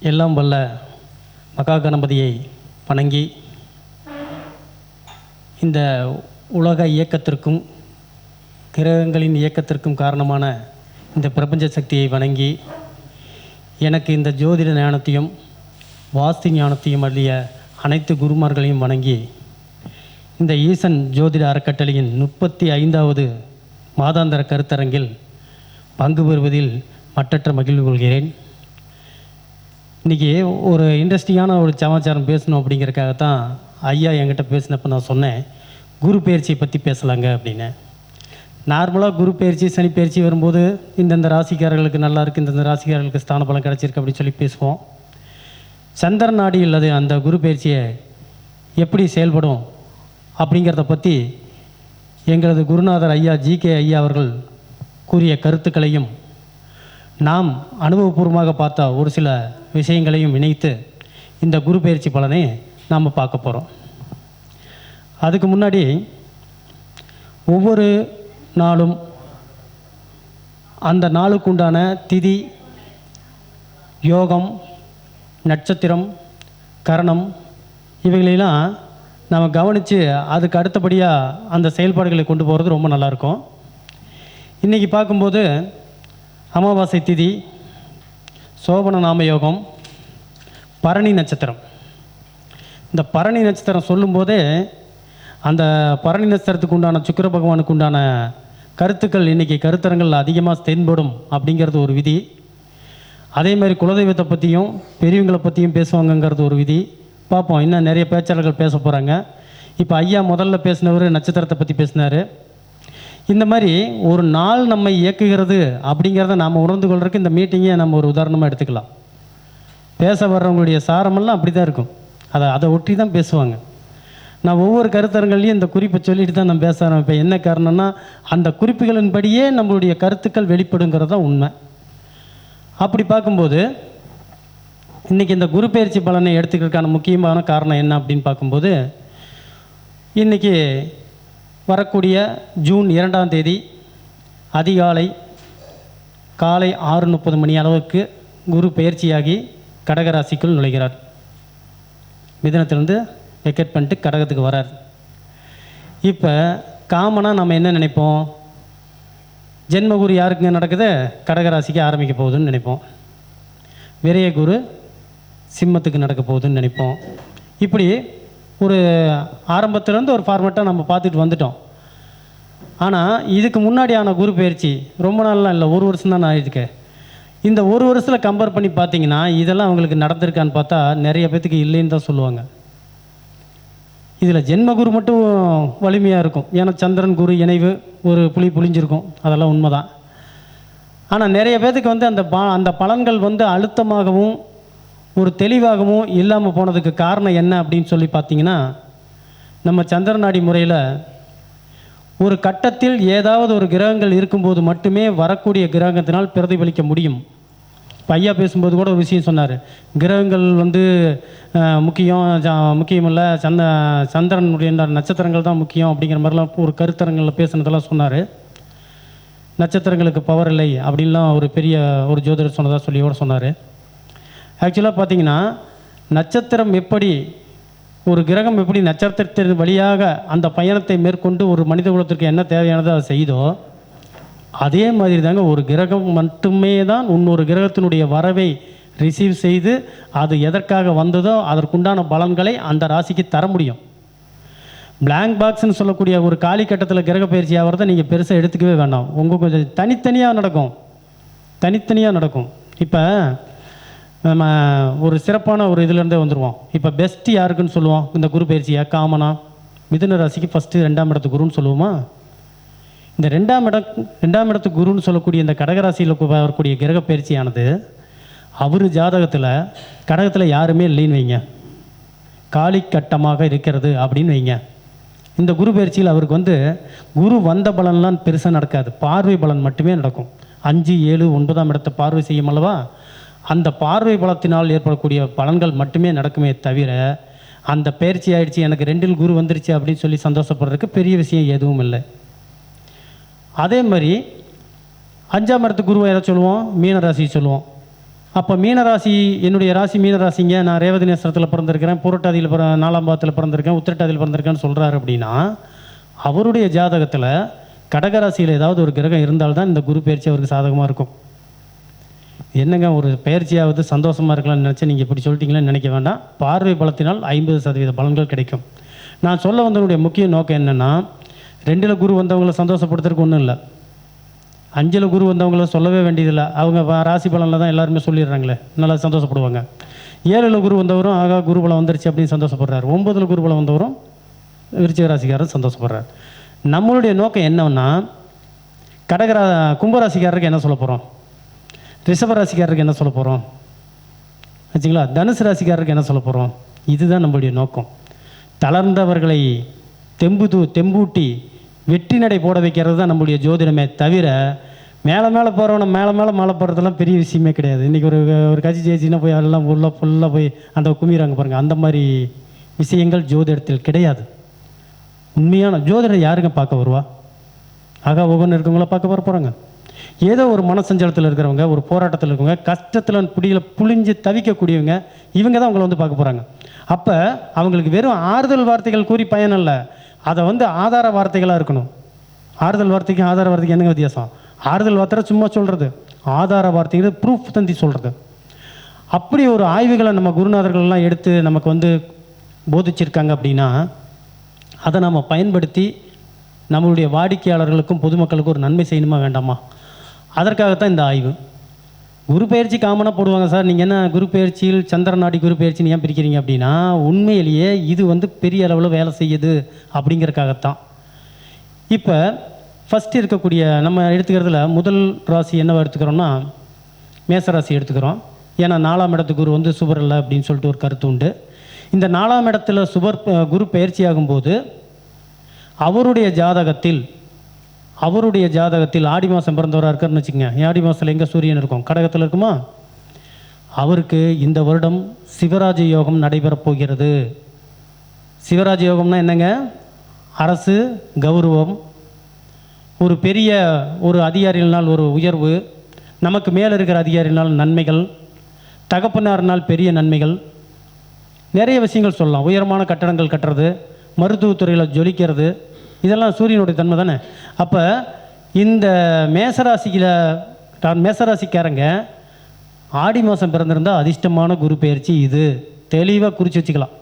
எல்லாம் வல்ல மகா கணபதியை வணங்கி இந்த உலக இயக்கத்திற்கும் கிரகங்களின் இயக்கத்திற்கும் காரணமான இந்த பிரபஞ்ச சக்தியை வணங்கி எனக்கு இந்த ஜோதிட ஞானத்தையும் வாஸ்து ஞானத்தையும் அள்ளிய அனைத்து குருமார்களையும் வணங்கி இந்த ஈசன் ஜோதிட அறக்கட்டளையின் 35வது மாதாந்திர கருத்தரங்கில் பங்கு பெறுவதில் மற்றற்ற மகிழ்வு கொள்கிறேன். இன்றைக்கி ஒரு இன்ட்ரெஸ்டிங்கான ஒரு சமாச்சாரம் பேசணும் அப்படிங்கிறதுக்காகத்தான் ஐயா என்கிட்ட பேசினப்போ நான் சொன்னேன், குரு பயிற்சியை பற்றி பேசலாங்க அப்படின்னு. நார்மலாக குரு பயிற்சி சனி பயிற்சி வரும்போது இந்தந்த ராசிக்காரர்களுக்கு நல்லா இருக்குது, இந்தந்த ராசிக்காரர்களுக்கு ஸ்தான பலம் கிடச்சிருக்கு அப்படின்னு சொல்லி பேசுவோம். சந்திரன் நாடியில் அது அந்த குரு பயிற்சியை எப்படி செயல்படும் அப்படிங்கிறத பற்றி எங்களது குருநாதர் ஐயா ஜி.கே. ஐயா அவர்கள் கூறிய கருத்துக்களையும் நாம் அனுபவபூர்வமாக பார்த்த ஒரு சில விஷயங்களையும் இணைத்து இந்த குரு பயிற்சி பலனை நாம் பார்க்க போகிறோம். அதுக்கு முன்னாடி ஒவ்வொரு நாளும் அந்த நாளுக்குண்டான திதி, யோகம், நட்சத்திரம், கரணம் இவைகளெல்லாம் நம்ம கவனித்து அதுக்கு அடுத்தபடியாக அந்த செயல்பாடுகளை கொண்டு போகிறது ரொம்ப நல்லாயிருக்கும். இன்றைக்கி பார்க்கும்போது அமாவாசை திதி, சோபன நாம யோகம், பரணி நட்சத்திரம். இந்த பரணி நட்சத்திரம் சொல்லும்போதே அந்த பரணி நட்சத்திரத்துக்கு உண்டான சுக்கிர பகவானுக்கு உண்டான கருத்துக்கள் இன்றைக்கி கருத்தரங்கள் அதிகமாக தென்படும் அப்படிங்கிறது ஒரு விதி. அதே மாதிரி குலதெய்வத்தை பற்றியும் பெரியவங்களை பற்றியும் பேசுவாங்கங்கிறது ஒரு விதி. பார்ப்போம், இன்னும் நிறைய பேச்சாளர்கள் பேச போகிறாங்க. இப்போ ஐயா முதல்ல பேசினவர் நட்சத்திரத்தை பற்றி பேசினார். இந்த மாதிரி ஒரு நாள் நம்மை இயக்குகிறது அப்படிங்கிறத நாம் உணர்ந்து கொள்றதுக்கு இந்த மீட்டிங்கை நம்ம ஒரு உதாரணமாக எடுத்துக்கலாம். பேச வர்றவங்களுடைய சாரமெல்லாம் அப்படி தான் இருக்கும், அதை ஒட்டி தான் பேசுவாங்க. நான் ஒவ்வொரு கருத்தரங்கள்லையும் இந்த குறிப்பை சொல்லிட்டு தான் நான் பேச ஆரம்பிப்பேன். என்ன காரணம்னா அந்த குறிப்புகளின்படியே நம்மளுடைய கருத்துக்கள் வெளிப்படுங்கிறது தான் உண்மை. அப்படி பார்க்கும்போது இன்றைக்கி இந்த குரு பயிற்சி பலனை எடுத்துக்கிறதுக்கான முக்கியமான காரணம் என்ன அப்படின்னு பார்க்கும்போது, இன்றைக்கி வரக்கூடிய ஜூன் 2ஆம் தேதி அதிகாலை காலை 6:30 மணி அளவுக்கு குரு பயிற்சியாகி கடகராசிக்குள் நுழைகிறார். மிதுனத்திலிருந்து வெக்கெட் பண்ணிட்டு கடகத்துக்கு வரார். இப்போ காமனாக நம்ம என்ன நினைப்போம், ஜென்மகுரு யாருக்குங்க நடக்குது, கடகராசிக்கு ஆரம்பிக்க போகுதுன்னு நினைப்போம். விரைய குரு சிம்மத்துக்கு நடக்க போகுதுன்னு நினைப்போம். இப்படி ஒரு ஆரம்பத்துலேருந்து ஒரு ஃபார்மேட்டாக நம்ம பார்த்துட்டு வந்துட்டோம். ஆனால் இதுக்கு முன்னாடியான குரு பயிற்சி ரொம்ப நாள்லாம் இல்லை, ஒரு வருஷம் தான் ஆகிருக்கு. இந்த ஒரு வருஷத்தில் கம்பேர் பண்ணி பார்த்தீங்கன்னா இதெல்லாம் அவங்களுக்கு நடந்திருக்கான்னு பார்த்தா நிறைய பேர்த்துக்கு இல்லைன்னு தான் சொல்லுவாங்க. இதில் ஜென்மகுரு மட்டும் வலிமையாக இருக்கும், ஏன்னா சந்திரன் குரு இணைவு ஒரு புளிஞ்சிருக்கும், அதெல்லாம் உண்மை தான். ஆனால் நிறைய பேர்த்துக்கு வந்து அந்த பலன்கள் வந்து அழுத்தமாகவும் ஒரு தெளிவாகவும் இல்லாமல் போனதுக்கு காரணம் என்ன அப்படின்னு சொல்லி பார்த்தீங்கன்னா, நம்ம சந்திரநாடி முறையில் ஒரு கட்டத்தில் ஏதாவது ஒரு கிரகங்கள் இருக்கும்போது மட்டுமே வரக்கூடிய கிரகத்தினால் பிரதிபலிக்க முடியும். இப்போ ஐயா பேசும்போது கூட ஒரு விஷயம் சொன்னார், கிரகங்கள் வந்து முக்கியம் இல்லை, சந்திரனுடைய நட்சத்திரங்கள் தான் முக்கியம் அப்படிங்கிற மாதிரிலாம் ஒரு கருத்தரங்களில் பேசுனதெல்லாம் சொன்னார். நட்சத்திரங்களுக்கு பவர் இல்லை அப்படின்லாம் ஒரு பெரிய ஒரு ஜோதிடர் சொன்னதாக சொல்லி கூட சொன்னார். ஆக்சுவலாக பார்த்தீங்கன்னா நட்சத்திரம் எப்படி, ஒரு கிரகம் எப்படி நட்சத்திரத்தின் வழியாக அந்த பயணத்தை மேற்கொண்டு ஒரு மனித குலத்திற்கு என்ன தேவையானதோ அதை செய்தோ, அதே மாதிரி தாங்க ஒரு கிரகம் மட்டுமே தான் இன்னொரு கிரகத்தினுடைய வரவை ரிசீவ் செய்து அது எதற்காக வந்ததோ அதற்குண்டான பலன்களை அந்த ராசிக்கு தர முடியும். பிளாங்க் பாக்ஸ்ன்னு சொல்லக்கூடிய ஒரு காலிக்கட்டத்தில் கிரக பயிற்சி ஆகிறத நீங்கள் பெருசாக எடுத்துக்கவே வேண்டாம். உங்கள் கொஞ்சம் தனித்தனியாக நடக்கும். இப்போ நம்ம ஒரு சிறப்பான ஒரு இதிலேருந்தே வந்துடுவோம். இப்போ பெஸ்ட்டு யாருக்குன்னு சொல்லுவோம் இந்த குரு பயிற்சியை காமனா, மிதுன ராசிக்கு ஃபஸ்ட்டு 2ஆம் இடத்து குருன்னு சொல்லுவோமா. இந்த 2ஆம் இடத்து குருன்னு சொல்லக்கூடிய இந்த கடகராசியில் வரக்கூடிய கிரக பயிற்சியானது அவர் ஜாதகத்தில் கடகத்தில் யாருமே இல்லைன்னு வைங்க, காலிக்கட்டமாக இருக்கிறது அப்படின்னு வைங்க. இந்த குரு பயிற்சியில் அவருக்கு வந்து குரு வந்த பலன்லாம் பெருசாக நடக்காது, பார்வை பலன் மட்டுமே நடக்கும். 5, 7, 9ஆம் இடத்தை பார்வை செய்யும் அல்லவா, அந்த பார்வை பலத்தினால் ஏற்படக்கூடிய பலன்கள் மட்டுமே நடக்குமே தவிர அந்த பயிற்சி ஆயிடுச்சு எனக்கு 2இல் குரு வந்துருச்சு அப்படின்னு சொல்லி சந்தோஷப்படுறதுக்கு பெரிய விஷயம் எதுவும் இல்லை. அதே மாதிரி 5ஆம் இடத்து குருவை எதை சொல்லுவோம், மீனராசி சொல்லுவோம். அப்போ மீனராசி, என்னுடைய ராசி மீனராசிங்க, நான் ரேவதி நேசரத்தில் பிறந்திருக்கிறேன், பூரட்டாதியில் 4ஆம் பாதத்தில் பிறந்திருக்கேன், உத்திரட்டாதியில் பிறந்திருக்கேன்னு சொல்கிறாரு அப்படின்னா, அவருடைய ஜாதகத்தில் கடகராசியில் ஏதாவது ஒரு கிரகம் இருந்தால்தான் இந்த குரு பயிற்சி அவருக்கு சாதகமாக இருக்கும். என்னங்க ஒரு பயிற்சியாவது சந்தோஷமாக இருக்கலாம்னு நினச்சி நீங்கள் இப்படி சொல்லிட்டீங்களேன்னு நினைக்க வேண்டாம். பார்வை பலத்தினால் 50% பலன்கள் கிடைக்கும். நான் சொல்ல வந்தவனுடைய முக்கிய நோக்கம் என்னென்னா, 2ல் குரு வந்தவங்களை சந்தோஷப்படுத்துறதுக்கு ஒன்றும் இல்லை, 5ல் குரு வந்தவங்கள சொல்லவே வேண்டியதில்லை. அவங்க ராசி பலனில் தான் எல்லாருமே சொல்லிடுறாங்களே, நல்லா சந்தோஷப்படுவாங்க. 7ல் குரு வந்தவரும் ஆகா குரு பலம் வந்துருச்சு அப்படின்னு சந்தோஷப்படுறாரு. 9ல் குரு பலம் வந்தவரும் விருச்சிக ராசிக்காரர் சந்தோஷப்படுறார். நம்மளுடைய நோக்கம் என்னன்னா, கும்பராசிக்காரருக்கு என்ன சொல்ல போகிறோம், ரிஷபராசிக்காரருக்கு என்ன சொல்ல போகிறோம் வச்சுங்களா, தனுசு ராசிக்காரருக்கு என்ன சொல்ல போகிறோம், இதுதான் நம்மளுடைய நோக்கம். தளர்ந்தவர்களை தெம்பூட்டி வெற்றி நடை போட வைக்கிறது தான் நம்மளுடைய ஜோதிடமே தவிர, மேலே போகிறவனை மேலே போகிறதெல்லாம் பெரிய விஷயமே கிடையாது. இன்றைக்கி ஒரு கட்சி ஜெயிச்சின்னா போய் அதெல்லாம் ஃபுல்லாக போய் அந்த குமிறாங்க பாருங்கள், அந்த மாதிரி விஷயங்கள் ஜோதிடத்தில் கிடையாது. உண்மையான ஜோதிடர் யாருங்க பார்க்க வருவா, ஆகா ஒவ்வொன்று இருக்கவங்கள பார்க்க வர போகிறாங்க. ஏதோ ஒரு மனசஞ்சலத்தில் இருக்கிறவங்க, ஒரு போராட்டத்தில் இருக்கவங்க, கஷ்டத்தில் பிடியில் புளிஞ்சு தவிக்கக்கூடியவங்க, இவங்க தான் அவங்கள வந்து பார்க்க போகிறாங்க. அப்போ அவங்களுக்கு வெறும் ஆறுதல் வார்த்தைகள் கூறி பயன் இல்லை, அதை ஆதார வார்த்தைகளாக இருக்கணும். ஆறுதல் வார்த்தைக்கும் ஆதார வார்த்தைக்கு என்னங்க வித்தியாசம்? ஆறுதல் வார்த்தை சும்மா சொல்கிறது, ஆதார வார்த்தைங்கிறது ப்ரூஃப் தந்தி சொல்கிறது. அப்படி ஒரு ஆய்வுகளை நம்ம குருநாதர்கள்லாம் எடுத்து நமக்கு போதிச்சிருக்காங்க அப்படின்னா, அதை நம்ம பயன்படுத்தி நம்மளுடைய வாடிக்கையாளர்களுக்கும் பொதுமக்களுக்கும் ஒரு நன்மை செய்யணுமா வேண்டாமா? அதற்காகத்தான் இந்த ஆய்வு. குரு பயிற்சி காமனாக போடுவாங்க சார், நீங்கள் என்ன குரு பயிற்சியில் சந்திர நாடி குரு பயிற்சின்னு ஏன் பிரிக்கிறீங்க அப்படின்னா, உண்மையிலேயே இது பெரிய அளவில் வேலை செய்யுது அப்படிங்கிறக்காகத்தான். இப்போ ஃபஸ்ட்டு இருக்கக்கூடிய நம்ம எடுத்துக்கிறதுல முதல் ராசி என்னவா எடுத்துக்கிறோம்னா மேசராசி எடுத்துக்கிறோம். ஏன்னா 4ஆம் இடத்து குரு சுபர் இல்லை அப்படின்னு சொல்லிட்டு ஒரு கருத்து உண்டு. இந்த 4ஆம் இடத்துல குரு பயிற்சி ஆகும்போது அவருடைய ஜாதகத்தில் ஆடி மாதம் பிறந்தவராக இருக்காருன்னு வச்சுக்கோங்க. ஆடி மாதத்தில் எங்கே சூரியன் இருக்கும், கடகத்தில் இருக்குமா, அவருக்கு இந்த வருடம் சிவராஜ யோகம் நடைபெறப் போகிறது. சிவராஜ யோகம்னா என்னங்க? அரசு கௌரவம், ஒரு பெரிய ஒரு அதிகாரியினால் ஒரு உயர்வு, நமக்கு மேலே இருக்கிற அதிகாரியினால் நன்மைகள், தகப்பனாரினால் பெரிய நன்மைகள், நிறைய விஷயங்கள் சொல்லலாம். உயரமான கட்டடங்கள் கட்டுறது, மருத்துவத்துறையில் ஜொலிக்கிறது, இதெல்லாம் சூரியனுடைய தன்மை தானே. அப்போ இந்த மேசராசிக்காரங்க ஆடி மாதம் பிறந்திருந்தால் அதிர்ஷ்டமான குரு பயிற்சி இது தெளிவாக குறித்து வச்சுக்கலாம்.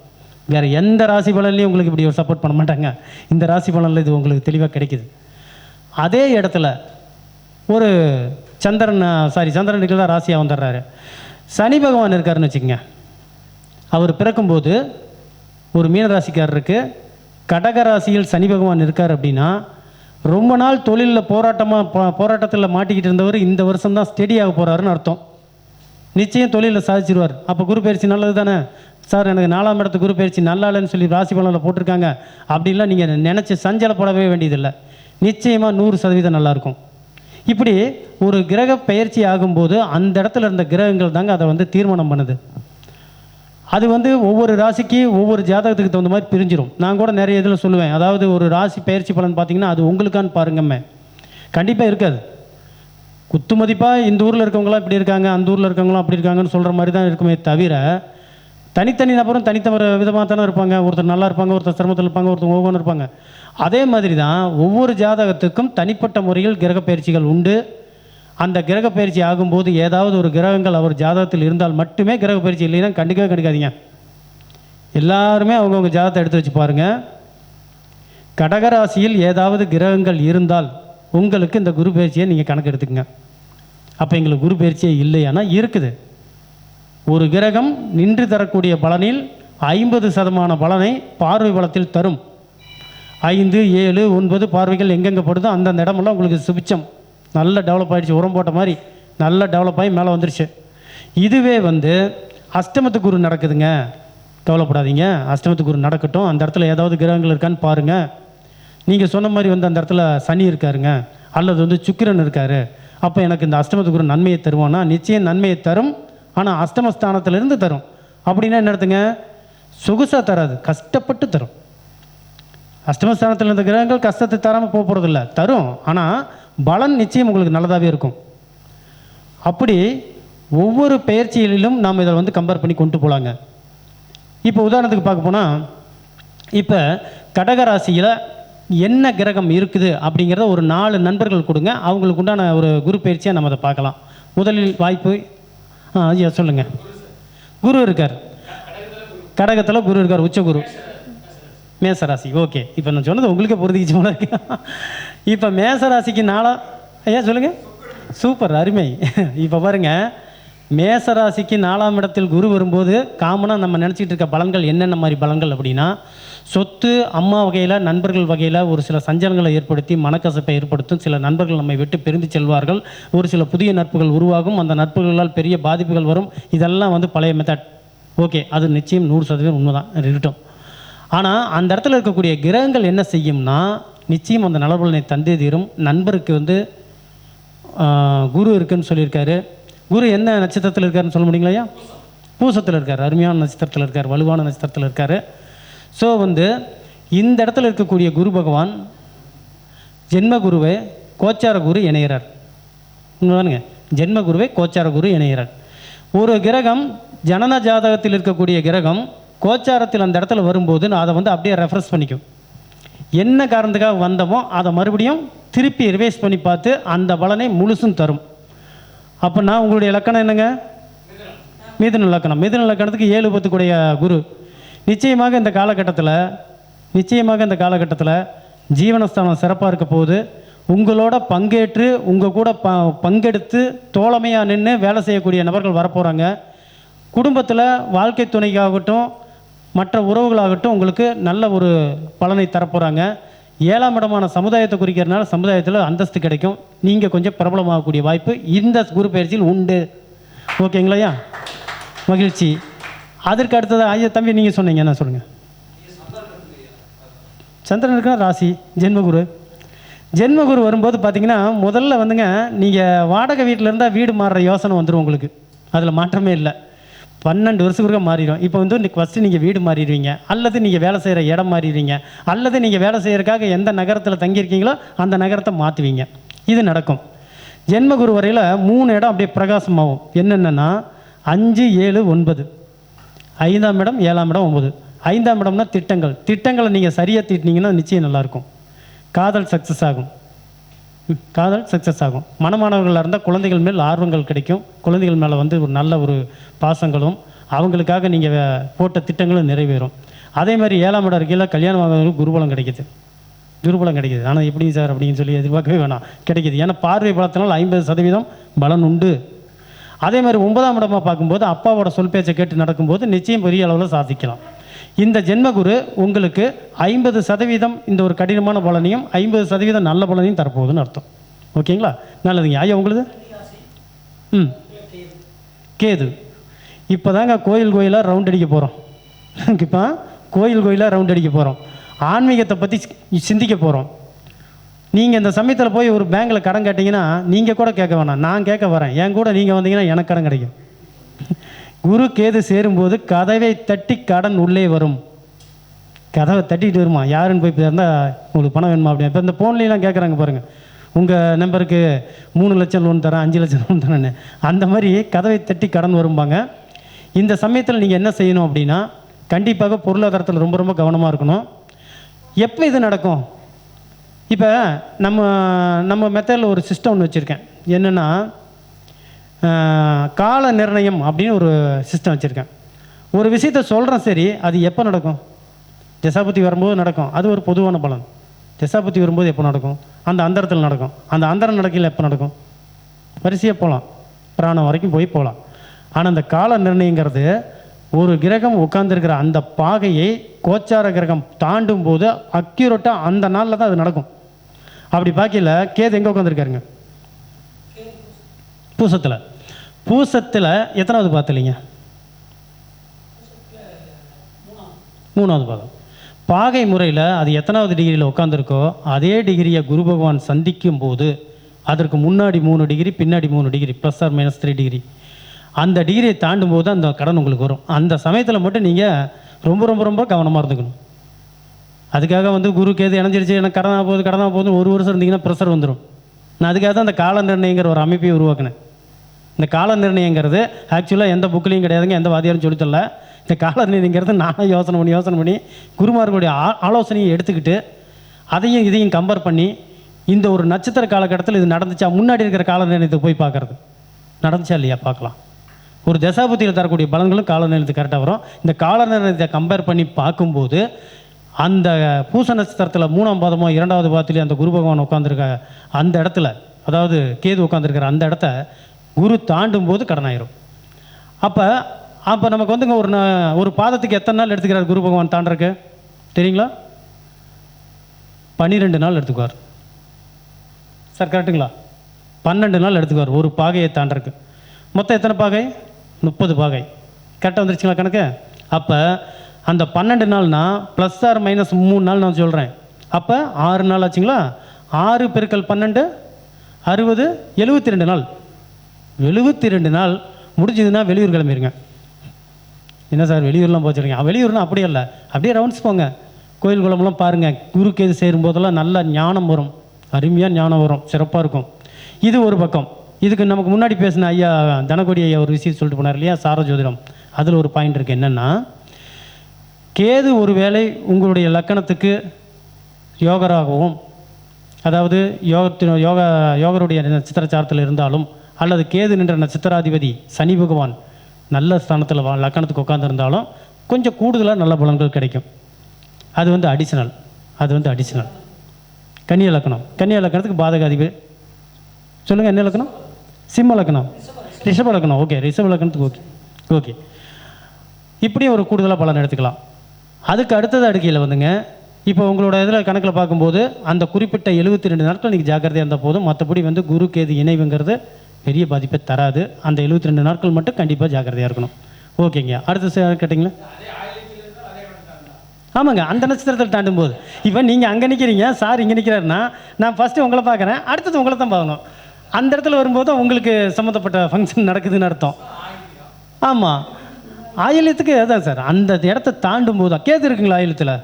வேறு எந்த ராசி பலன்லையும் உங்களுக்கு இப்படி ஒரு சப்போர்ட் பண்ண மாட்டாங்க. இந்த ராசி பலனில் இது உங்களுக்கு தெளிவாக கிடைக்குது. அதே இடத்துல ஒரு சந்திரனுக்கு தான் ராசியாக வந்துடுறாரு. சனி பகவான் இருக்காருன்னு வச்சுக்கோங்க. அவர் பிறக்கும்போது ஒரு மீனராசிக்காரருக்கு கடகராசியில் சனி பகவான் இருக்கார் அப்படின்னா, ரொம்ப நாள் தொழிலில் போராட்டத்தில் மாட்டிக்கிட்டு இருந்தவர் இந்த வருஷம்தான் ஸ்டெடி ஆக போகிறாருன்னு அர்த்தம். நிச்சயம் தொழிலில் சாதிச்சிருவார். அப்போ குரு பயிற்சி நல்லது தானே சார், எனக்கு 4ஆம் இடத்து குரு பயிற்சி நல்லா இல்லைன்னு சொல்லி ராசி பலனில் போட்டிருக்காங்க அப்படின்லாம் நீங்கள் நினச்சி சஞ்சலப்படவே வேண்டியதில்லை. நிச்சயமாக 100% நல்லாயிருக்கும். இப்படி ஒரு கிரக பயிற்சி ஆகும்போது அந்த இடத்துல இருந்த கிரகங்கள் தாங்க அதை தீர்மானம் பண்ணுது. அது ஒவ்வொரு ராசிக்கு ஒவ்வொரு ஜாதகத்துக்கு தகுந்த மாதிரி பிரிஞ்சிடும். நான் கூட நிறைய இதில் சொல்லுவேன், அதாவது ஒரு ராசி பயிற்சி பலன் பார்த்தீங்கன்னா அது உங்களுக்கான்னு பாருங்கம்மே, கண்டிப்பாக இருக்காது. குத்து மதிப்பாக இந்த ஊரில் இருக்கவங்களாம் இப்படி இருக்காங்க, அந்த ஊரில் இருக்கவங்களாம் அப்படி இருக்காங்கன்னு சொல்கிற மாதிரி தான் இருக்குமே தவிர, தனித்தனி நபரும் தனித்தவர விதமாக தானே இருப்பாங்க. ஒருத்தர் நல்லா இருப்பாங்க, ஒருத்தர் சிரமத்தில் இருப்பாங்க, ஒருத்தர் ஒவ்வொன்று இருப்பாங்க. அதே மாதிரி தான் ஒவ்வொரு ஜாதகத்துக்கும் தனிப்பட்ட முறையில் கிரக பயிற்சிகள் உண்டு. அந்த கிரக பயிற்சி ஆகும்போது ஏதாவது ஒரு கிரகங்கள் அவர் ஜாதகத்தில் இருந்தால் மட்டுமே கிரக பயிற்சி, இல்லைன்னா கண்டிக்காதீங்க. எல்லாருமே அவங்கவுங்க ஜாதகத்தை எடுத்து வச்சு பாருங்கள். கடகராசியில் ஏதாவது கிரகங்கள் இருந்தால் உங்களுக்கு இந்த குரு பயிற்சியை நீங்கள் கணக்கு எடுத்துக்கங்க. அப்போ எங்களுக்கு குரு பயிற்சியே இல்லையானா இருக்குது. ஒரு கிரகம் நின்று தரக்கூடிய பலனில் 50% பலனை பார்வை பலத்தில் தரும். 5, 7, 9 பார்வைகள் எங்கெங்கே படுதோ அந்தந்த இடமெல்லாம் உங்களுக்கு சுபிச்சம் நல்லா டெவலப் ஆகிடுச்சு. உரம் போட்ட மாதிரி நல்லா டெவலப் ஆகி மேலே வந்துருச்சு. இதுவே அஷ்டமத்து குரு நடக்குதுங்க, கவலைப்படாதீங்க. அஷ்டமத்து குரு நடக்கட்டும், அந்த இடத்துல ஏதாவது கிரகங்கள் இருக்கான்னு பாருங்கள். நீங்கள் சொன்ன மாதிரி அந்த இடத்துல சனி இருக்காருங்க, அல்லது சுக்கிரன் இருக்கார். அப்போ எனக்கு இந்த அஷ்டமத்து குரு நன்மையை தருவானா? நிச்சயம் நன்மையை தரும். ஆனால் அஷ்டமஸ்தானத்திலிருந்து தரும். அப்படின்னா என்ன எடுத்துங்க, சொகுசாக தராது, கஷ்டப்பட்டு தரும். அஷ்டமஸ்தானத்தில் இருந்த கிரகங்கள் கஷ்டத்தை தராமல் போகிறதில்ல, தரும். ஆனால் பலன் நிச்சயம் உங்களுக்கு நல்லதாகவே இருக்கும். அப்படி ஒவ்வொரு பெயர்ச்சிகளிலும் நாம் இதை வந்து கம்பேர் பண்ணி கொண்டு போகலாங்க. இப்போ உதாரணத்துக்கு பார்க்க போனால், இப்போ கடகராசியில் என்ன கிரகம் இருக்குது அப்படிங்கிறத ஒரு 4 நண்பர்கள் கொடுங்க, அவங்களுக்கு உண்டான ஒரு குரு பயிற்சியாக நம்ம அதை பார்க்கலாம். முதலில் வாய்ப்பு ஐயா சொல்லுங்கள். குரு இருக்கார், கடகத்தில் குரு இருக்கார், உச்சகுரு. மேசராசி, ஓகே. இப்போ நான் சொன்னது உங்களுக்கே பொருந்திக்கிச்சு போல இருக்கு. இப்போ மேசராசிக்கு 4 ஐயா சொல்லுங்கள். சூப்பர், அருமை. இப்போ பாருங்கள், மேசராசிக்கு 4ஆம் இடத்தில் குரு வரும்போது காமனாக நம்ம நினச்சிக்கிட்டு இருக்க பலன்கள் என்னென்ன மாதிரி பலன்கள் அப்படின்னா, சொத்து, அம்மா வகையில், நண்பர்கள் வகையில் ஒரு சில சஞ்சலங்களை ஏற்படுத்தி மனக்கசப்பை ஏற்படுத்தும். சில நண்பர்கள் நம்மை விட்டு பிரிந்து செல்வார்கள். ஒரு சில புதிய நட்புகள் உருவாகும். அந்த நட்புகளால் பெரிய பாதிப்புகள் வரும். இதெல்லாம் வந்து பழைய மெத்தட். ஓகே, அது நிச்சயம் 100% உண்மைதான் இருக்கட்டும். ஆனால் அந்த இடத்துல இருக்கக்கூடிய கிரகங்கள் என்ன செய்யும்னா, நிச்சயம் அந்த நலபலனை தந்தே தீரும். நண்பருக்கு வந்து குரு இருக்குன்னு சொல்லியிருக்காரு. குரு என்ன நட்சத்திரத்தில் இருக்காருன்னு சொல்ல முடியுங்களா ஐயா? பூசத்தில் இருக்கார், அருமையான நட்சத்திரத்தில் இருக்கார், வலுவான நட்சத்திரத்தில் இருக்கார். ஸோ வந்து இந்த இடத்துல இருக்கக்கூடிய குரு பகவான் ஜென்ம குருவை கோச்சார குரு இணைகிறார். உண்மைதானுங்க, ஜென்ம குருவை கோச்சார குரு இணைகிறார். ஒரு கிரகம் ஜனன ஜாதகத்தில் இருக்கக்கூடிய கிரகம் கோச்சாரத்தில் அந்த இடத்துல வரும்போது அதை வந்து அப்படியே ரெஃபரன்ஸ் பண்ணிக்கும். என்ன காரணத்துக்காக வந்தோமோ அதை மறுபடியும் திருப்பி ரிவைஸ் பண்ணி பார்த்து அந்த பலனை முழுசும் தரும். அப்படின்னா உங்களுடைய இலக்கணம் என்னங்க? மிதுன இலக்கணம். மிதுன இலக்கணத்துக்கு 7 10 கூடிய குரு. நிச்சயமாக இந்த காலகட்டத்தில் ஜீவனஸ்தானம் சிறப்பாக இருக்க போகுது. உங்களோட பங்கேற்று உங்கள் கூட பங்கெடுத்து தோழமையாக நின்று வேலை செய்யக்கூடிய நபர்கள் வரப்போகிறாங்க. குடும்பத்தில் வாழ்க்கை துணைக்காகட்டும் மற்ற உறவுகளாகட்டும் உங்களுக்கு நல்ல ஒரு பலனை தரப்போகிறாங்க. 7ஆம் இடமான சமுதாயத்தை குறிக்கிறதுனால சமுதாயத்தில் அந்தஸ்து கிடைக்கும். நீங்கள் கொஞ்சம் பிரபலமாகக்கூடிய வாய்ப்பு இந்த குரு பயிற்சியில் உண்டு. ஓகேங்களாயா? மகிழ்ச்சி. அதற்கு அடுத்தது ஐயா தம்பி நீங்கள் சொன்னீங்க, என்ன சொல்லுங்கள். சந்திரன் இருக்கிற ராசி ஜென்மகுரு. ஜென்மகுரு வரும்போது பார்த்தீங்கன்னா முதல்ல வந்துங்க, நீங்கள் வாடகை வீட்டில் இருந்தால் வீடு மாறுற யோசனை வந்துடும் உங்களுக்கு. அதில் மாற்றமே இல்லை. 12 வருஷத்துக்கு மாறிடும். இப்போ வந்து ஃபஸ்ட்டு நீங்கள் வீடு மாறிடுவீங்க, அல்லது நீங்கள் வேலை செய்கிற இடம் மாறிடுவீங்க, அல்லது நீங்கள் வேலை செய்கிறதுக்காக எந்த நகரத்தில் தங்கியிருக்கீங்களோ அந்த நகரத்தை மாற்றுவீங்க. இது நடக்கும். ஜென்மகுரு வரையில் 3 இடம் அப்படியே பிரகாசமாகும். என்னென்னா 5 7 9. 5ஆம் இடம் 7ஆம் இடம் 9. 5ஆம் இடம்னா திட்டங்களை நீங்கள் சரியாக தீட்டினீங்கன்னா நிச்சயம் நல்லாயிருக்கும். காதல் சக்ஸஸ் ஆகும். மனமானவர்களாக இருந்தால் குழந்தைகள் மேல் ஆர்வங்கள் கிடைக்கும். குழந்தைகள் மேலே வந்து ஒரு நல்ல ஒரு பாசங்களும் அவங்களுக்காக நீங்கள் போட்ட திட்டங்களும் நிறைவேறும். அதே மாதிரி 7ஆம் இடம் இருக்கையில் கல்யாணம் ஆகிறவங்களுக்கு குருபலம் கிடைக்கிது. ஆனால் எப்படி சார் அப்படின்னு சொல்லி எதிர்பார்க்கவே வேணாம், கிடைக்கிது. ஏன்னா பார்வை பலத்தினால் 50% பலன் உண்டு. அதே மாதிரி 9ஆம் இடமாக பார்க்கும்போது அப்பாவோட சொல் பேச்சை கேட்டு நடக்கும்போது நிச்சயம் பெரிய அளவில் சாதிக்கலாம். இந்த ஜென்மகுரு உங்களுக்கு 50% இந்த ஒரு கடினமான பலனையும் 50% நல்ல பலனையும் தரப்போகுதுன்னு அர்த்தம். ஓகேங்களா? நல்லதுங்க ஐயா. உங்களுக்கு கேது. இப்போ தாங்க கோயிலாக ரவுண்ட் அடிக்க போகிறோம். ஆன்மீகத்தை பற்றி சிந்திக்க போகிறோம். நீங்கள் இந்த சமயத்தில் போய் ஒரு பேங்கில் கடன் கேட்டிங்கன்னா நீங்கள் கூட கேட்க வேணாம், நான் கேட்க வரேன். என் கூட நீங்கள் வந்தீங்கன்னா எனக்கு கடன் கிடைக்கும். குரு கேது சேரும்போது கதவை தட்டி கடன் உள்ளே வரும். கதவை தட்டிட்டு வருமா, யாருன்னு போய் இருந்தால் உங்களுக்கு பணம் வேணுமா அப்படின்னு. இப்போ இந்த ஃபோன்லாம் கேட்குறாங்க பாருங்கள், உங்கள் நம்பருக்கு 3 லட்சம் லோன் தரேன், 5 லட்சம் லோன் தரேன்னு. அந்த மாதிரி கதவை தட்டி கடன் வரும்பாங்க. இந்த சமயத்தில் நீங்கள் என்ன செய்யணும் அப்படின்னா, கண்டிப்பாக பொருளாதாரத்தில் ரொம்ப ரொம்ப கவனமாக இருக்கணும். எப்போ இது நடக்கும்? இப்போ நம்ம மெத்தடில் ஒரு சிஸ்டம் ஒன்று வச்சுருக்கேன். என்னென்னா கால நிர்ணயம் அப்படின்னு ஒரு சிஸ்டம் வச்சுருக்கேன். ஒரு விஷயத்த சொல்கிறேன், சரி, அது எப்போ நடக்கும்? திசாபுத்தி வரும்போது நடக்கும், அது ஒரு பொதுவான பலன். திசாபுத்தி வரும்போது எப்போ நடக்கும்? அந்த அந்தரத்தில் நடக்கும். அந்த அந்தரம் நடக்கையில் எப்போ நடக்கும்? வரிசையாக போகலாம், பிராணம் வரைக்கும் போகலாம். ஆனால் அந்த கால நிர்ணயங்கிறது ஒரு கிரகம் உட்கார்ந்துருக்கிற அந்த பாகையை கோச்சார கிரகம் தாண்டும் போது அக்யூரேட்டாக அந்த நாளில் தான் அது நடக்கும். அப்படி பார்க்கல கேது எங்கே உட்காந்துருக்காருங்க? பூசத்தில் எத்தனாவது பார்த்துலீங்க? 3வது பாதம். பாகை முறையில் அது எத்தனாவது டிகிரியில் உட்காந்துருக்கோ அதே டிகிரியை குரு பகவான் சந்திக்கும் போது அதற்கு முன்னாடி 3 டிகிரி பின்னாடி 3 டிகிரி +or-3 டிகிரி, அந்த டிகிரியை தாண்டும் போது அந்த கடன் உங்களுக்கு வரும். அந்த சமயத்தில் மட்டும் நீங்கள் ரொம்ப ரொம்ப ரொம்ப கவனமாக இருந்துக்கணும். அதுக்காக வந்து குரு கேது இணைஞ்சிருச்சு, எனக்கு கடனாக போகுது 1 வருஷம் இருந்தீங்கன்னா ப்ரெஷர் வந்துடும். நான் அதுக்காக தான் அந்த கால நிர்ணயங்கிற ஒரு அமைப்பை உருவாக்கினேன். இந்த கால நிர்ணயங்கிறது ஆக்சுவலாக எந்த புக்லேயும் கிடையாதுங்க, எந்த வாதியாரும் சொல்லித்தரல. இந்த கால நிர்ணயங்கிறது நானும் யோசனை பண்ணி குருமார்களுடைய ஆலோசனையை எடுத்துக்கிட்டு அதையும் இதையும் கம்பேர் பண்ணி இந்த ஒரு நட்சத்திர காலகட்டத்தில் இது நடந்துச்சா, முன்னாடி இருக்கிற கால நிர்ணயத்தை போய் பார்க்குறது நடந்துச்சா இல்லையா பார்க்கலாம். ஒரு தசாபுத்தியில் தரக்கூடிய பலன்களும் கால நிர்ணயத்துக்கு கரெக்டாக வரும். இந்த கால நிர்ணயத்தை கம்பேர் பண்ணி பார்க்கும்போது அந்த பூச நட்சத்திரத்தில் 3ஆம் பாதமோ 2வது பாதத்துலேயும் அந்த குரு பகவான் உட்காந்துருக்க அந்த இடத்துல, அதாவது கேது உட்காந்துருக்கிற அந்த இடத்த குரு தாண்டும் போது கடனாயிரும். அப்போ நமக்கு வந்துங்க ஒரு பாதத்துக்கு எத்தனை நாள் எடுத்துக்கிறார் குரு பகவான் தாண்டறக்கு தெரியுங்களா? 12 நாள் எடுத்துக்குவார் சார், கரெக்டுங்களா? 12 நாள் எடுத்துக்குவார் ஒரு பாகையை தாண்டறக்கு. மொத்தம் எத்தனை பாகை? 30 பாகை. கரெக்டாக வந்துருச்சுங்களா கணக்கு? அப்போ அந்த 12 நாள்னா ப்ளஸ் ஆர் மைனஸ் 3 நாள் நான் சொல்கிறேன். அப்போ 6 நாள் ஆச்சுங்களா? 6 × 12 60, 72 நாள். 72 நாள் முடிஞ்சதுன்னா வெளியூர் கிளம்பிடுங்க. என்ன சார் வெளியூர்லாம் போச்சுருங்க? வெளியூர்னா அப்படியே இல்லை, அப்படியே ரவுண்ட்ஸ் போங்க, கோயில் குளம்லாம் பாருங்கள். குருக்கு எது சேரும்போதெல்லாம் நல்ல ஞானம் வரும், அருமையாக ஞானம் வரும், சிறப்பாக இருக்கும். இது ஒரு பக்கம். இதுக்கு நமக்கு முன்னாடி பேசின ஐயா தனகோடி ஐயா ஒரு விஷயம் சொல்லிட்டு போனார் இல்லையா, சார ஜோதிடம். அதில் ஒரு பாயிண்ட் இருக்குது. என்னென்னா, கேது ஒரு வேளை உங்களுடைய லக்கணத்துக்கு யோகராகவும், அதாவது யோகருடைய நட்சத்திர சாரத்தில் இருந்தாலும், அல்லது கேது நின்ற நட்சத்திராதிபதி சனி பகவான் நல்ல ஸ்தானத்தில் லக்கணத்துக்கு உட்காந்துருந்தாலும் கொஞ்சம் கூடுதலாக நல்ல பலன்கள் கிடைக்கும். அது வந்து அடிஷனல். கன்னிய லக்கணத்துக்கு பாதகாதிபதி சொல்லுங்கள், என்ன லக்கணம்? சிம்ம லக்கணம், ரிஷப லக்கணம். ஓகே, ரிஷப லக்கணத்துக்கு ஓகே. இப்படியும் ஒரு கூடுதலாக பலன் எடுத்துக்கலாம். அதுக்கு அடுத்தது அடுக்கையில் வந்துங்க, இப்போ உங்களோட இதில் கணக்கில் பார்க்கும்போது அந்த குறிப்பிட்ட 72 நாட்கள் நீங்கள் ஜாக்கிரதையாக இருந்தால் போதும். மற்றபடி வந்து குரு கேது இணைவுங்கிறது பெரிய பாதிப்பை தராது. அந்த 72 நாட்கள் மட்டும் கண்டிப்பாக ஜாக்கிரதையாக இருக்கணும். ஓகேங்க. அடுத்த கேட்டிங்களா? ஆமாங்க, அந்த நட்சத்திரத்தில் தாண்டும் போது இப்போ நீங்கள் அங்கே நிற்கிறீங்க, சார் இங்கே நிற்கிறாருன்னா நான் ஃபஸ்ட்டு உங்களை பார்க்குறேன், அடுத்தது உங்களை தான் பார்க்கணும். அந்த இடத்துல வரும்போது உங்களுக்கு சம்மந்தப்பட்ட ஃபங்க்ஷன் நடக்குதுன்னு அர்த்தம். ஆமாம், ஆயில்யத்துக்கு அதுதான் சார், அந்த இடத்த தாண்டும் போது தான். கேது இருக்குங்களா ஆயில்யத்தில்?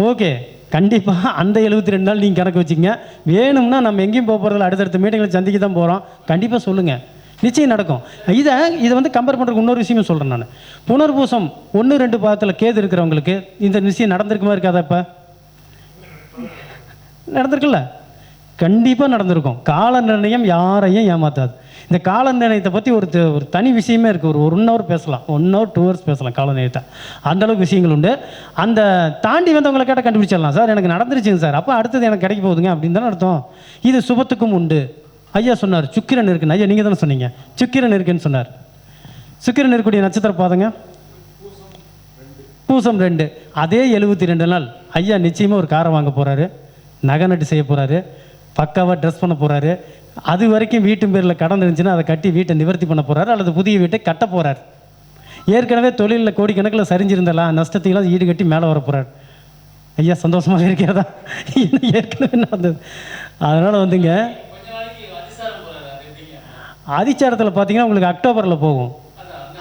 ஓகே, கண்டிப்பாக அந்த 72 நாள் நீங்கள் கணக்கு வச்சுங்க. வேணும்னா நம்ம எங்கேயும் போக போகிறதில்ல, அடுத்தடுத்த மீட்டிங்களை சந்திக்க தான் போகிறோம். கண்டிப்பாக சொல்லுங்கள், நிச்சயம் நடக்கும். இதை வந்து கம்பேர் பண்ணுறதுக்கு இன்னொரு விஷயமும் சொல்கிறேன் நான். புனர்பூசம் 1, 2 பாதத்தில் கேது இருக்கிறவங்களுக்கு இந்த விஷயம் நடந்திருக்குமா இருக்காதா? இப்போ நடந்திருக்குல்ல, கண்டிப்பாக நடந்திருக்கும். கால நிர்ணயம் யாரையும் ஏமாத்தாது. இந்த கால நிர்ணயத்தை பற்றி ஒரு தனி விஷயமே இருக்குது. ஒரு 1 hour பேசலாம், 1 hour 2 hours பேசலாம் கால நிர்ணயத்தை. அந்தளவுக்கு விஷயங்கள் உண்டு. அந்த தாண்டி வந்து அவங்களை கேட்டால் கண்டுபிடிச்சிடலாம். சார் எனக்கு நடந்துருச்சுங்க சார், அப்போ அடுத்தது எனக்கு கிடைக்க போகுதுங்க அப்படின்னு தானே அர்த்தம். இது சுபத்துக்கும் உண்டு. ஐயா சொன்னார் சுக்கிரன் இருக்குன்னு. ஐயா நீங்கள் தானே சொன்னீங்க சுக்கிரன் இருக்குன்னு சொன்னார். சுக்கிரன் இருக்கக்கூடிய நட்சத்திர பாதங்க பூசம் 2. அதே 72 நாள் ஐயா நிச்சயமாக ஒரு காரை வாங்க போகிறாரு, நகை நட்டு செய்ய போகிறாரு, பக்காவாக ட்ரெஸ் பண்ண போகிறாரு. அது வரைக்கும் வீட்டு பேரில் கடன் இருந்துச்சுன்னா அதை கட்டி வீட்டை நிவர்த்தி பண்ண போகிறாரு, அல்லது புதிய வீட்டை கட்ட போகிறார். ஏற்கனவே தொழிலில் கோடிக்கணக்கில் சரிஞ்சிருந்தலாம், நஷ்டத்தையெல்லாம் ஈடு கட்டி மேலே வர போகிறார். ஐயா சந்தோஷமாக இருக்கிறதா? ஏற்கனவே நடந்தது. அதனால் வந்துங்க அதிச்சாரத்தில் பார்த்தீங்கன்னா உங்களுக்கு அக்டோபரில் போகும்.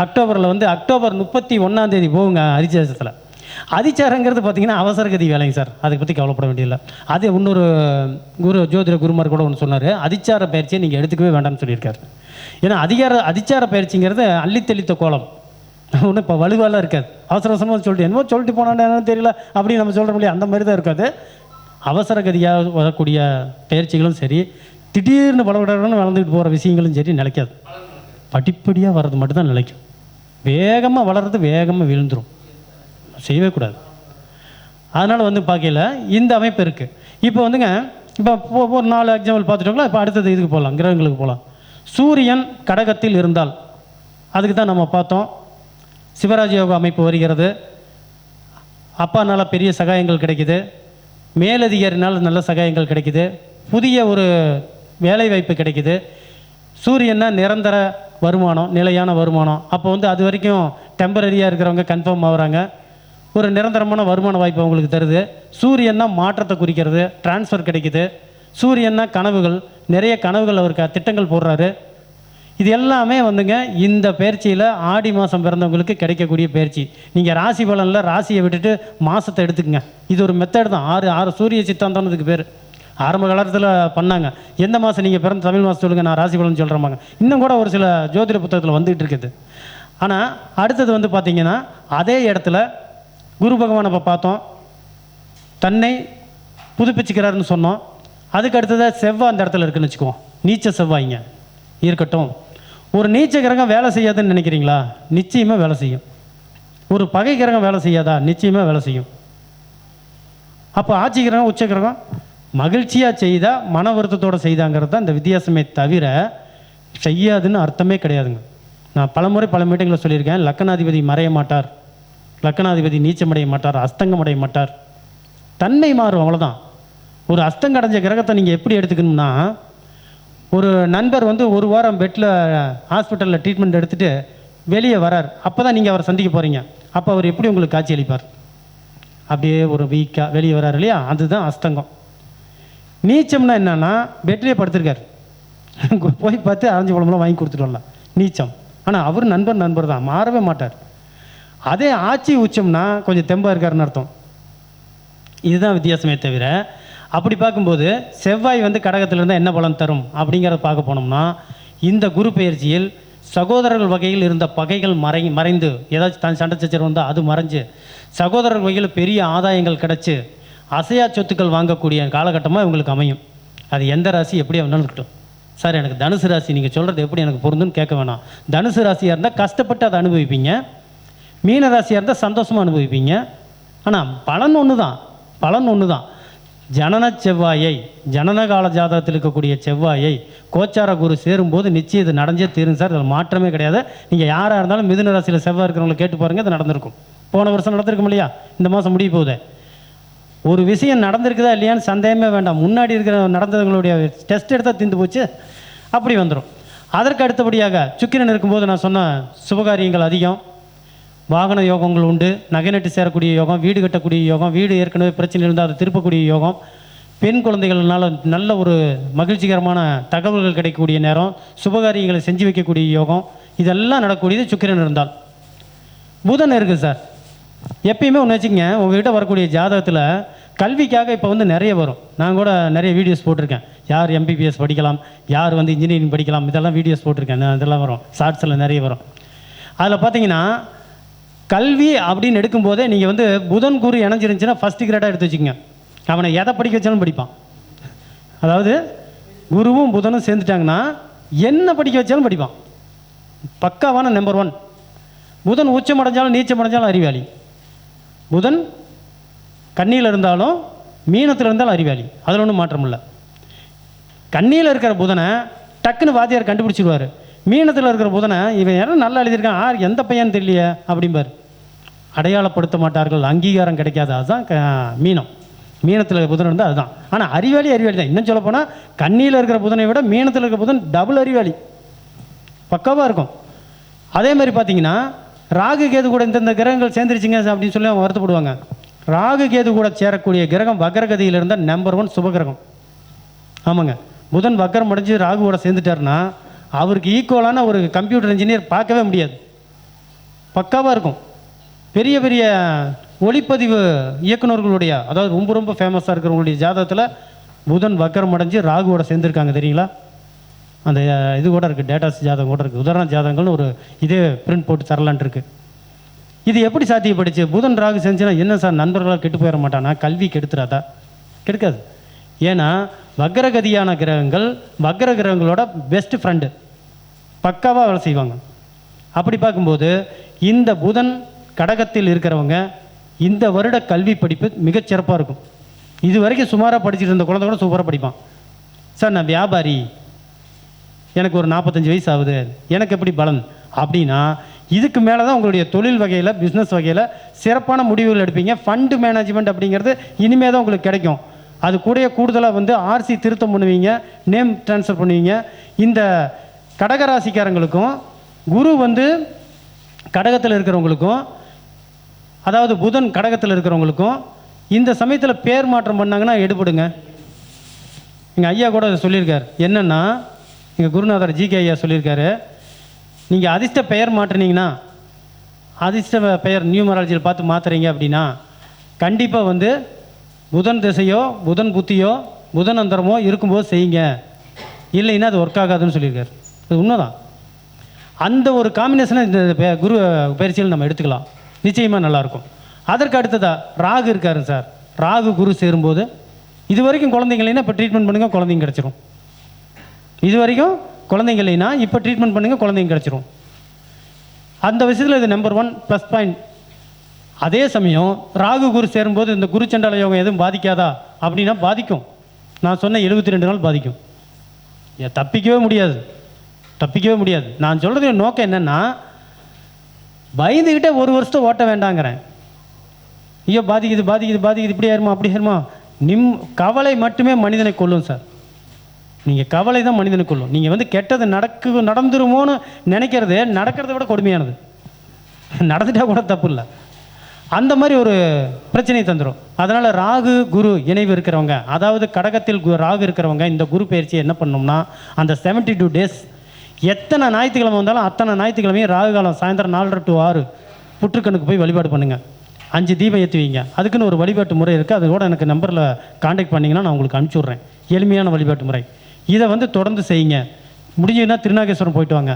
அக்டோபரில் வந்து அக்டோபர் 31ஆம் தேதி போகுங்க அதிச்சாரத்தில். அதிச்சாரங்கிறது பார்த்தீங்கன்னா அவசரகதி வேலைங்க சார், அதை பற்றி கவலைப்பட வேண்டியதில்லை. அது இன்னொரு ஜோதிட குருமார் கூட ஒன்று சொன்னார், அதிச்சார பயிற்சியை நீங்கள் எடுத்துக்கவே வேண்டாம்னு சொல்லியிருக்காரு. ஏன்னா அதிச்சார பயிற்சிங்கிறது அள்ளித்தெளித்த கோலம் ஒன்றும் இப்போ வலுவாலாம் இருக்காது. அவசரமாக சொல்லிட்டு போனான்னு தெரியல அப்படின்னு நம்ம சொல்கிற முடியாது, அந்த மாதிரி தான் இருக்காது. அவசரகதியாக வரக்கூடிய பயிற்சிகளும் சரி, திடீர்னு பலவிடன்னு வளர்ந்துக்கிட்டு போகிற விஷயங்களும் சரி நிலைக்காது. படிப்படியாக வர்றது மட்டும்தான் நிலைக்கும். வேகமாக வளர்றது வேகமாக விழுந்துடும், செய்யவே கூடாது. அதனால் வந்து பார்க்கல இந்த அமைப்பு இருக்குது. இப்போ வந்துங்க, இப்போ ஒரு 4 எக்ஸாம்பிள் பார்த்துட்டோங்களா. இப்போ அடுத்தது இதுக்கு போகலாம், கிரகங்களுக்கு போகலாம். சூரியன் கடகத்தில் இருந்தால் அதுக்கு தான் நம்ம பார்த்தோம். சிவராஜ் யோக அமைப்பு வருகிறது, அப்பானால் பெரிய சகாயங்கள் கிடைக்குது, மேலதிகாரினால் நல்ல சகாயங்கள் கிடைக்குது, புதிய ஒரு வேலை வாய்ப்பு கிடைக்குது. சூரியன்னா நிரந்தர வருமானம், நிலையான வருமானம். அப்போ வந்து அது வரைக்கும் டெம்பரரியாக இருக்கிறவங்க கன்ஃபார்ம் ஆகுறாங்க, ஒரு நிரந்தரமான வருமான வாய்ப்பு அவங்களுக்கு தருது. சூரியன்னா மாற்றத்தை குறிக்கிறது, டிரான்ஸ்ஃபர் கிடைக்குது. சூரியன்னா கனவுகள், நிறைய கனவுகள் அவருக்கு திட்டங்கள் போடுறாரு. இது எல்லாமே வந்துங்க இந்த பயிற்சியில் ஆடி மாதம் பிறந்தவங்களுக்கு கிடைக்கக்கூடிய பயிற்சி. நீங்கள் ராசி பலனில் ராசியை விட்டுட்டு மாதத்தை எடுத்துக்கங்க. இது ஒரு மெத்தட் தான். 6 சூரிய சித்தாந்தம் இதுக்கு பேர். ஆரம்ப காலத்தில் பண்ணாங்க. எந்த மாதம் நீங்கள் பிறந்த தமிழ் மாதம் சொல்லுங்கள், நான் ராசி பலன் சொல்கிறேம்பாங்க. இன்னும் கூட ஒரு சில ஜோதிட புத்தகத்தில் வந்துகிட்டு இருக்குது. ஆனால் அடுத்தது வந்து பார்த்திங்கன்னா, அதே இடத்துல குரு பகவானை இப்போ பார்த்தோம், தன்னை புதுப்பிச்சுக்கிறாருன்னு சொன்னோம். அதுக்கு அடுத்ததாக செவ்வாய் அந்த இடத்துல இருக்குன்னு வச்சுக்குவோம். நீச்ச செவ்வாய்ங்க இருக்கட்டும். ஒரு நீச்ச கிரகம் வேலை செய்யாதுன்னு நினைக்கிறீங்களா? நிச்சயமாக வேலை செய்யும். ஒரு பகை கிரகம் வேலை செய்யாதா? நிச்சயமாக வேலை செய்யும். அப்போ ஆட்சி கிரகம் உச்ச கிரகம் மகிழ்ச்சியாக செய்தால், மன வருத்தத்தோடு செய்தாங்கிறது தான் இந்த வித்தியாசமே தவிர செய்யாதுன்னு அர்த்தமே கிடையாதுங்க. நான் பலமுறை பல மீட்டிங்கில் சொல்லியிருக்கேன். லக்கணாதிபதி மறைய மாட்டார், லக்கணாதிபதி நீச்சமடைய மாட்டார், அஸ்தங்கமடைய மாட்டார், தன்மை மாறும், அவ்வளோதான். ஒரு அஸ்தங்க அடைஞ்ச கிரகத்தை நீங்கள் எப்படி எடுத்துக்கணும்னா, ஒரு நண்பர் வந்து ஒரு வாரம் பெட்டில் ஹாஸ்பிட்டலில் ட்ரீட்மெண்ட் எடுத்துகிட்டு வெளியே வரார். அப்போ தான் நீங்கள் அவரை சந்திக்க போகிறீங்க. அப்போ அவர் எப்படி உங்களுக்கு காட்சி அளிப்பார்? அப்படியே ஒரு வீக்காக வெளியே வராரு இல்லையா? அதுதான் அஸ்தங்கம். நீச்சம்னா என்னன்னா, பெட்லேயே படுத்திருக்கார், போய் பார்த்து அரைஞ்சி பழமெல்லாம் வாங்கி கொடுத்துட்டு வரலாம், நீச்சம். ஆனால் அவர் நண்பர் தான், மாறவே மாட்டார். அதே ஆட்சி உச்சம்னா கொஞ்சம் தெம்பாக இருக்காருன்னு அர்த்தம். இதுதான் வித்தியாசமே தவிர, அப்படி பார்க்கும்போது செவ்வாய் வந்து கடகத்தில் இருந்தால் என்ன பலன் தரும் அப்படிங்கிறத பார்க்க போனோம்னா, இந்த குரு பெயர்ச்சியில் சகோதரர்கள் வகையில் இருந்த பகைகள் மறைந்து ஏதாச்சும் சண்டை சச்சரவு வந்தால் அது மறைஞ்சு சகோதரர்கள் வகையில் பெரிய ஆதாயங்கள் கிடச்சி அசையா சொத்துக்கள் வாங்கக்கூடிய காலகட்டமாக இவங்களுக்கு அமையும். அது எந்த ராசி எப்படி வேணாலும் இருக்கட்டும். சார் எனக்கு தனுசு ராசி நீங்கள் சொல்கிறது எப்படி எனக்கு பொருந்துன்னு கேட்க வேணாம். தனுசு ராசியாக இருந்தால் கஷ்டப்பட்டு அதை அனுபவிப்பீங்க, மீன ராசியாக இருந்தால் சந்தோஷமாக அனுபவிப்பீங்க. ஆனால் பலன் ஒன்று தான். ஜனன செவ்வாயை, ஜனனகால ஜாதகத்தில் இருக்கக்கூடிய செவ்வாயை கோச்சார குரு சேரும்போது நிச்சயம் இது நடந்தே தீரும் சார். அதில் மாற்றமே கிடையாது. நீங்கள் யாராக இருந்தாலும் மிதுன ராசியில் செவ்வாய் இருக்கிறவங்களை கேட்டு பாருங்கள், அது நடந்திருக்கும். போன வருஷம் நடந்திருக்கும் இல்லையா? இந்த மாதம் முடிய போகுது. ஒரு விஷயம் நடந்திருக்குதா இல்லையான்னு சந்தேகமே வேண்டாம். முன்னாடி இருக்கிற நடந்தவங்களுடைய டெஸ்ட் எடுத்தால் தீர்ந்து போச்சு, அப்படி வந்துடும். அதற்கு அடுத்தபடியாக சுக்கிரன் இருக்கும்போது நான் சொன்ன சுபகாரியங்கள் அதிகம், வாகன யோகங்கள் உண்டு, நகை நட்டு சேரக்கூடிய யோகம், வீடு கட்டக்கூடிய யோகம், வீடு ஏற்கனவே பிரச்சனை இருந்தால் அதை திருப்பக்கூடிய யோகம், பெண் குழந்தைகள்னால நல்ல ஒரு மகிழ்ச்சிகரமான தகவல்கள் கிடைக்கக்கூடிய நேரம், சுபகாரியங்களை செஞ்சு வைக்கக்கூடிய யோகம், இதெல்லாம் நடக்கக்கூடியது சுக்கிரன் இருந்தால். புதன் இருக்குது சார். எப்பயுமே ஒன்று வச்சுக்கங்க, உங்கள்கிட்ட வரக்கூடிய ஜாதகத்தில் கல்விக்காக இப்போ வந்து நிறைய வரும். நான் கூட நிறைய வீடியோஸ் போட்டிருக்கேன். யார் எம்பிபிஎஸ் படிக்கலாம், யார் வந்து இன்ஜினியரிங் படிக்கலாம், இதெல்லாம் வீடியோஸ் போட்டிருக்கேன். இதெல்லாம் வரும், ஷார்ட்ஸில் நிறைய வரும். அதில் பார்த்தீங்கன்னா கல்வி அப்படின்னு எடுக்கும்போதே நீங்கள் வந்து புதன் குரு இணைஞ்சிருந்துச்சுன்னா ஃபஸ்ட்டு கிரேடாக எடுத்து வச்சுக்கோங்க. அவனை எதை படிக்க வச்சாலும் படிப்பான். அதாவது குருவும் புதனும் சேர்ந்துட்டாங்கன்னா என்ன படிக்க வச்சாலும் படிப்பான். பக்காவான நம்பர் 1. புதன் உச்சம் அடைஞ்சாலும் நீச்சம் அடைஞ்சாலும் அறிவாளி. புதன் கன்னியில் இருந்தாலும் மீனத்தில் இருந்தாலும் அறிவாளி, அதில் ஒன்றும் மாற்றம் இல்லை. கன்னியில் இருக்கிற புதனை டக்குன்னு வாத்தியார் கண்டுபிடிச்சிடுவார். மீனத்தில் இருக்கிற புதனை இவன் யாரும் நல்லா எழுதியிருக்கான், எந்த பையன்னு தெரியலையே அப்படிம்பார். அடையாளப்படுத்த மாட்டார்கள், அங்கீகாரம் கிடைக்காது. அதுதான் மீனம். மீனத்தில் புதன் இருந்தால் அதுதான். ஆனால் அறிவாளி தான். இன்னும் சொல்லப்போனால் கன்னியில் இருக்கிற புதனை விட மீனத்தில் இருக்கிற புதன் டபுள் அறிவாளி, பக்காவாக இருக்கும். அதே மாதிரி பார்த்தீங்கன்னா ராகு கேது கூட இந்த கிரகங்கள் சேர்ந்துருச்சுங்க அப்படின்னு சொல்லி அவங்க வருத்தப்படுவாங்க. ராகு கேது கூட சேரக்கூடிய கிரகம் வக்ரகதியில் இருந்தால் நம்பர் 1 சுபகிரகம். ஆமாங்க, புதன் வக்ரம் அடைஞ்சு ராகுவோட சேர்ந்துட்டாருன்னா அவருக்கு ஈக்குவலான ஒரு கம்ப்யூட்டர் இன்ஜினியர் பார்க்கவே முடியாது, பக்காவாக இருக்கும். பெரிய பெரிய ஒளிப்பதிவு இயக்குநர்களுடைய, அதாவது ரொம்ப ஃபேமஸாக இருக்கிறவங்களுடைய ஜாதகத்தில் புதன் வக்ரம் அடைஞ்சு ராகுவோட சேர்ந்துருக்காங்க தெரியுங்களா? அந்த இது கூட இருக்குது, டேட்டாஸ் ஜாதகம் கூட இருக்குது. உதாரண ஜாதகங்கள்னு ஒரு இதே பிரிண்ட் போட்டு தரலான்ட்டு இருக்குது. இது எப்படி சாத்தியப்படுச்சு? புதன் ராகு செஞ்சுன்னா என்ன சார், நண்பர்களால் கெட்டு போயிட மாட்டானா? கல்வி கெடுத்துறாதா? கெடுக்காது. ஏன்னா வக்ரகதியான கிரகங்கள் வக்ர கிரகங்களோட பெஸ்ட் ஃப்ரெண்டு, பக்காவாக வேலை செய்வாங்க. அப்படி பார்க்கும்போது இந்த புதன் கடகத்தில் இருக்கிறவங்க இந்த வருட கல்வி படிப்பு மிகச்சிறப்பாக இருக்கும். இது வரைக்கும் சுமாராக படிச்சுட்டு இருந்த குழந்தை கூட சூப்பராக படிப்பான். சார் நான் வியாபாரி, எனக்கு ஒரு 45 வயசு ஆகுது, எனக்கு எப்படி பலன் அப்படின்னா, இதுக்கு மேலே தான் உங்களுடைய தொழில் வகையில் பிஸ்னஸ் வகையில் சிறப்பான முடிவுகள் எடுப்பீங்க. ஃபண்டு மேனேஜ்மெண்ட் அப்படிங்கிறது இனிமேல் தான் உங்களுக்கு கிடைக்கும். அது கூடுதலாக வந்து ஆர்சி திருத்தம் பண்ணுவீங்க, நேம் ட்ரான்ஸ்ஃபர் பண்ணுவீங்க. இந்த கடகராசிக்காரங்களுக்கும் குரு வந்து கடகத்தில் இருக்கிறவங்களுக்கும், அதாவது புதன் கடகத்தில் இருக்கிறவங்களுக்கும் இந்த சமயத்தில் பேர் மாற்றம் பண்ணாங்கன்னா எடுபடுங்க. எங்கள் ஐயா கூட சொல்லியிருக்கார். என்னென்னா, எங்கள் குருநாதர் ஜிகே ஐயா சொல்லியிருக்காரு, நீங்கள் அதிர்ஷ்ட பெயர் மாற்றினீங்கன்னா, அதிர்ஷ்ட பெயர் நியூமராலஜியில் பார்த்து மாற்றுறீங்க அப்படின்னா கண்டிப்பாக வந்து புதன் திசையோ புதன் புத்தியோ புதன் அந்தரமோ இருக்கும்போது செய்யுங்க, இல்லைன்னா அது ஒர்க் ஆகாதுன்னு சொல்லியிருக்காரு. அது உண்மைதான். அந்த ஒரு காம்பினேஷனை இந்த குரு பயிற்சியில் நம்ம எடுத்துக்கலாம், நிச்சயமாக நல்லாயிருக்கும். அதற்கு அடுத்ததாக ராகு இருக்காரு சார். ராகு குரு சேரும்போது இது வரைக்கும் குழந்தைங்க இல்லைன்னா இப்போ ட்ரீட்மெண்ட் பண்ணுங்கள், குழந்தைங்க கிடச்சிரும். இது வரைக்கும் குழந்தைங்க இல்லைன்னா இப்போ ட்ரீட்மெண்ட் பண்ணுங்கள், குழந்தைங்க கிடச்சிரும். அந்த விஷயத்தில் இது நம்பர் 1 ப்ளஸ் பாயிண்ட். அதே சமயம் ராகு குரு சேரும்போது இந்த குரு சண்டால யோகம் எதுவும் பாதிக்காதா அப்படின்னா பாதிக்கும். நான் சொன்ன 72 நாள் பாதிக்கும். தப்பிக்கவே முடியாது, தப்பிக்கவே முடியாது. நான் சொல்கிறது நோக்கம் என்னென்னா, பயந்துக்கிட்டே ஒரு வருஷத்தை ஓட்ட வேண்டாங்கிறேன். ஐயோ பாதிக்குது பாதிக்குது பாதிக்குது, இப்படி ஆயிருமா அப்படி ஆயிருமா. கவலை மட்டுமே மனிதனை கொல்லும் சார். நீங்கள் கவலை தான் மனிதனை கொல்லும். நீங்கள் வந்து கெட்டது நடந்துருமோன்னு நினைக்கிறது நடக்கிறத விட கொடுமையானது. நடந்துட்டால் கூட தப்பு இல்லை, அந்த மாதிரி ஒரு பிரச்சனையை தந்துடும். அதனால் ராகு குரு இணைவு இருக்கிறவங்க, அதாவது கடகத்தில் ராகு இருக்கிறவங்க இந்த குரு பயிற்சியை என்ன பண்ணோம்னா, அந்த 72 டேஸ் எத்தனை ஞாயிற்றுக்கிழமை வந்தாலும் அத்தனை ஞாயிற்றுக்கிழமையும் ராகு காலம் சாயந்தரம் 4:30 to 6 புற்றுக்கண்ணுக்கு போய் வழிபாடு பண்ணுங்கள். 5 தீபம் ஏற்றுவீங்க. அதுக்குன்னு ஒரு வழிபாட்டு முறை இருக்குது. அது கூட எனக்கு நம்பரில் காண்டாக்ட் பண்ணிங்கன்னா நான் உங்களுக்கு அனுப்பிச்சி விட்றேன். எளிமையான வழிபாட்டு முறை. இதை வந்து தொடர்ந்து செய்யுங்க. முடிஞ்சதுன்னா திருநாகேஸ்வரம் போயிட்டு வாங்க.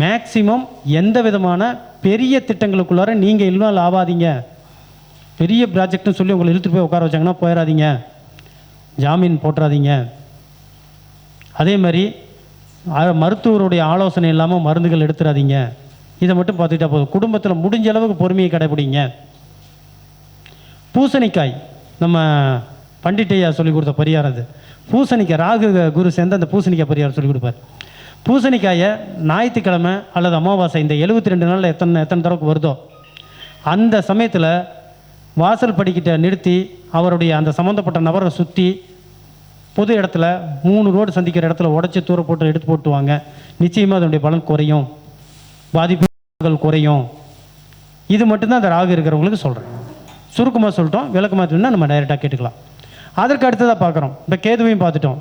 மேக்சிமம் எந்த விதமான பெரிய திட்டங்களுக்குள்ளார நீங்கள் இன்வால்வ் ஆகாதீங்க. பெரிய ப்ராஜெக்ட்னு சொல்லி உங்களை இழுத்துட்டு போய் உட்கார வச்சாங்கன்னா போயிடாதீங்க, ஜாமீன் போட்டுறாதீங்க. அதே மாதிரி மருத்துவருடைய ஆலோசனை இல்லாமல் மருந்துகள் எடுத்துடாதீங்க. இதை மட்டும் பார்த்துக்கிட்டா போதும். குடும்பத்தில் முடிஞ்ச அளவுக்கு பொறுமையை கடைபிடிங்க. பூசணிக்காய் நம்ம பண்டிட்டையா சொல்லிக் கொடுத்த பரிகாரம் அது. பூசணிக்காய் ராகு குரு சேர்ந்து அந்த பூசணிக்காய் பரிகாரம் சொல்லிக் கொடுப்பார். பூசணிக்காயை ஞாயிற்றுக்கிழமை அல்லது அமாவாசை இந்த 72 நாளில் எத்தனை தடவைக்கு வருதோ அந்த சமயத்தில் வாசல் படிக்கிட்ட நிறுத்தி அவருடைய அந்த சம்மந்தப்பட்ட நபரை சுற்றி பொது இடத்துல 3 ரோடு சந்திக்கிற இடத்துல உடச்சி தூர போட்டு எடுத்து போட்டுவாங்க. நிச்சயமாக அதனுடைய பலன் குறையும், பாதிப்புகள் குறையும். இது மட்டும்தான் அந்த ராகு இருக்கிறவங்களுக்கு சொல்கிறேன். சுருக்கமாக சொல்லிட்டோம், விளக்கமாக நம்ம டைரெக்டாக கேட்டுக்கலாம். அதற்கு அடுத்ததாக பார்க்குறோம், இப்போ கேதுவையும் பார்த்துட்டோம்,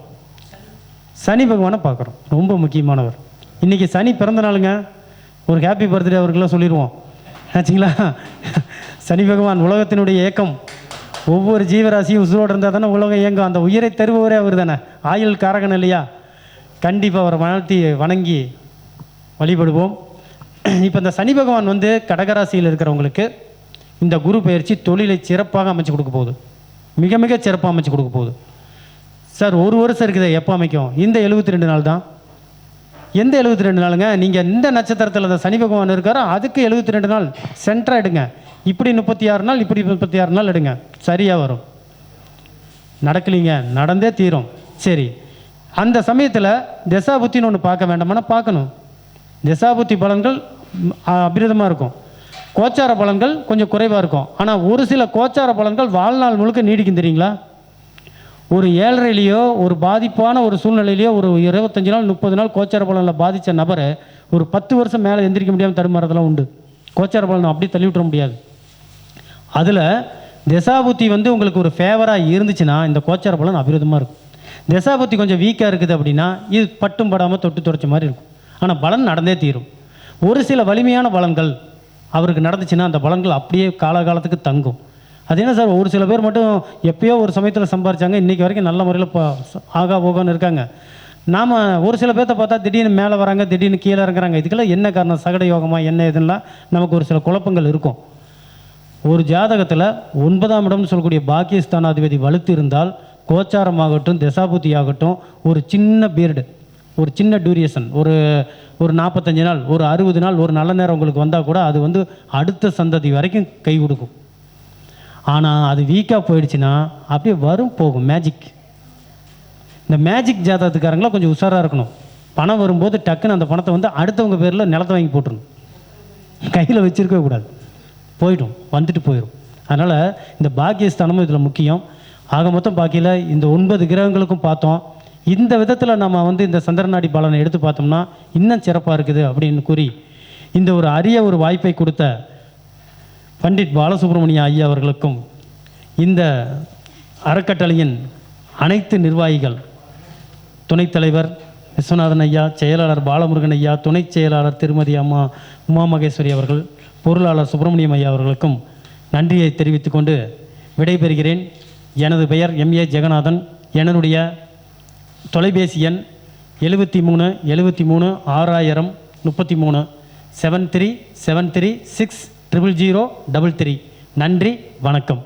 சனி பகவானை பார்க்குறோம். ரொம்ப முக்கியமானவர். இன்றைக்கி சனி பிறந்த நாளுங்க. ஒரு ஹாப்பி பர்த்டே அவருக்கெல்லாம் சொல்லிடுவோம் ஆச்சுங்களா. சனி பகவான் உலகத்தினுடைய ஏக்கம். ஒவ்வொரு ஜீவராசியும் உசுரோடு இருந்தால் தானே உலகம் இயங்கும். அந்த உயிரை தருபவரே அவர் தானே, ஆயுள் காரகன் இல்லையா. கண்டிப்பாக அவரை வாழ்த்தி வணங்கி வழிபடுவோம். இப்போ இந்த சனி பகவான் வந்து கடகராசியில் இருக்கிறவங்களுக்கு இந்த குரு பயிற்சி தொழிலை சிறப்பாக அமைச்சு கொடுக்க போகுது. மிக மிக சிறப்பாக அமைச்சு கொடுக்க போகுது சார். ஒரு வருஷம் இருக்குது. எப்போ அமைக்கும்? இந்த 72 நாள் தான். எந்த 72 நாளுங்க? நீங்கள் இந்த நட்சத்திரத்தில் அந்த சனி பகவான் இருக்காரோ அதுக்கு 72 நாள் சென்டராக எடுங்க. இப்படி 36 நாள், இப்படி 36 நாள் எடுங்க, சரியாக வரும். நடக்கலிங்க, நடந்தே தீரும். சரி, அந்த சமயத்தில் தசாபுத்தின்னு ஒன்று பார்க்க வேண்டாமானா பார்க்கணும். தசாபுத்தி பலன்கள் அபிரிதமாக இருக்கும், கோச்சார பலன்கள் கொஞ்சம் குறைவாக இருக்கும். ஆனால் ஒரு சில கோச்சார பலன்கள் வாழ்நாள் முழுக்க நீடிக்கும் தெரியுங்களா. ஒரு 7.5லையோ ஒரு பாதிப்பான ஒரு சூழ்நிலையிலையோ ஒரு 25 நாள் 30 நாள் கோச்சார பலனில் பாதித்த நபரை ஒரு 10 வருஷம் மேலே எந்திரிக்க முடியாமல் தடுமாறதெல்லாம் உண்டு. கோச்சார பலன் அப்படி தள்ளி விட்டுற முடியாது. அதில் தசாபுத்தி வந்து உங்களுக்கு ஒரு ஃபேவராக இருந்துச்சுன்னா இந்த கோச்சார பலன் அபிரிதமாக இருக்கும். தசாபுத்தி கொஞ்சம் வீக்காக இருக்குது அப்படின்னா இது பட்டும் படாமல் தொட்டு துடைச்ச மாதிரி இருக்கும். ஆனால் பலன் நடந்தே தீரும். ஒரு சில வலிமையான பலன்கள் அவருக்கு நடந்துச்சுன்னா அந்த பலன்கள் அப்படியே காலகாலத்துக்கு தங்கும். அது என்ன சார், ஒரு சில பேர் மட்டும் எப்பயோ ஒரு சமயத்தில் சம்பாரிச்சாங்க, இன்றைக்கி வரைக்கும் நல்ல முறையில் இப்போ ஆகா போகான்னு இருக்காங்க. நாம் ஒரு சில பேர்த்த பார்த்தா திடீர்னு மேலே வராங்க, திடீர்னு கீழே இறங்குறாங்க. இதுக்கெல்லாம் என்ன காரணம்? சகட யோகமாக என்ன இதுலாம் நமக்கு ஒரு சில குழப்பங்கள் இருக்கும். ஒரு ஜாதகத்தில் 9ஆம் இடம்னு சொல்லக்கூடிய பாக்கியஸ்தானாதிபதி வலுத்து இருந்தால் கோச்சாரமாகட்டும் தசாபுத்தி ஆகட்டும் ஒரு சின்ன பீரியடு, ஒரு சின்ன டியூரேஷன், ஒரு 45 நாள், ஒரு 60 நாள், ஒரு நல்ல நேரம் உங்களுக்கு வந்தால் கூட அது வந்து அடுத்த சந்ததி வரைக்கும் கை கொடுக்கும். ஆனால் அது வீக்காக போயிடுச்சுன்னா அப்படியே வரும் போகும் மேஜிக். இந்த மேஜிக் ஜாதகத்துக்காரங்களாம் கொஞ்சம் உஷாராக இருக்கணும். பணம் வரும்போது டக்குன்னு அந்த பணத்தை வந்து அடுத்தவங்க பேரில் நிலத்தை வாங்கி போட்டுருணும், கையில் வச்சுருக்கவே கூடாது. போயிடும், வந்துட்டு போயிடும். அதனால் இந்த பாக்கியஸ்தானமும் இதில் முக்கியம். ஆக மொத்தம் பாக்கியில் இந்த 9 கிரகங்களுக்கும் பார்த்தோம். இந்த விதத்தில் நம்ம வந்து இந்த சந்திரநாடி பலனை எடுத்து பார்த்தோம்னா இன்னும் சிறப்பாக இருக்குது அப்படின்னு கூறி இந்த ஒரு அரிய ஒரு வாய்ப்பை கொடுத்த பண்டிட் பாலசுப்ரமணிய ஐயா அவர்களுக்கும் இந்த அறக்கட்டளையின் அனைத்து நிர்வாகிகள், துணைத் தலைவர் விஸ்வநாதன் ஐயா, செயலாளர் பாலமுருகன் ஐயா, துணைச் செயலாளர் திருமதி அம்மா உமா மகேஸ்வரி அவர்கள், பொருளாளர் சுப்பிரமணியம் ஐயா அவர்களுக்கும் நன்றியை தெரிவித்துக் கொண்டு விடைபெறுகிறேன். எனது பெயர் MA ஜெகநாதன். என்னுடைய தொலைபேசி எண் 73 73 6000 33 7373600033. நன்றி, வணக்கம்.